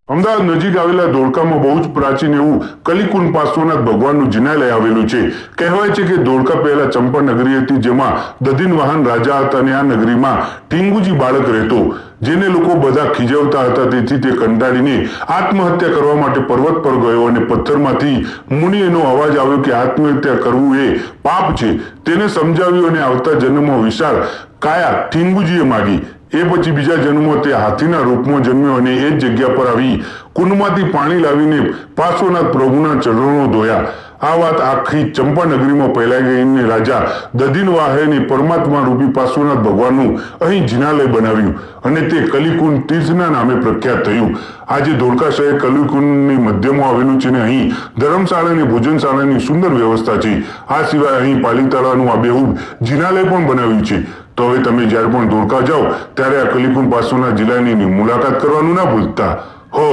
અમદાવાદ નજીક આવેલા ધોળકામાં બહુ જ પ્રાચીન એવું કલીકુંડ પાર્શ્વનાથ ભગવાનનું જિનાલય આવેલું છે। કહેવાય છે કે ધોળકા પહેલા ચંપા નગરી હતી, જેમાં દધીન વાહન રાજા હતા અને આ નગરીમાં ટીંગુજી બાળક રહેતો, જેને લોકો બધા ખીજવતા હતા। તેથી તે કંટાળીને આત્મહત્યા કરવા માટે પર્વત પર ગયો અને પથ્થરમાંથી મુનિનો અવાજ આવ્યો કે આત્મહત્યા કરવું એ પાપ છે। તેને સમજાવ્યું અને આવતા જન્મમાં વિશાળ કાયા ટીંગુજીએ માગી। એ પછી બીજા જન્મમાં તે હાથીના રૂપમાં જન્મ્યો અને એ જ જગ્યા પર આવી કુંડમાંથી પાણી લાવીને પાર્શ્વનાથ પ્રભુના ચરણો ધોયા। આ વાત આખી ચંપા નગરીમાં ફેલાઈ ગઈ અને રાજા દધીન વાહને પરમાત્મા રૂપી પાર્શ્વનાથ ભગવાનનું અહીં જિનાલય બનાવ્યું અને તે કલીકુંડ તીર્થના નામે પ્રખ્યાત થયું। આજે ધોળકા શહેર કલીકુંડની મધ્યમાં આવેલું છે અને અહીં ધર્મશાળા અને ભોજનશાળાની સુંદર વ્યવસ્થા છે। આ સિવાય અહીં પાલીતાણાનું આબેહૂબ જિનાલય પણ બનાવ્યું છે। તો હવે તમે જ્યારે પણ ધોળકા જાઓ ત્યારે આ કલીકુંડ પાર્શ્વનાથ જિલ્લાની મુલાકાત કરવાનું ના ભૂલતા। હો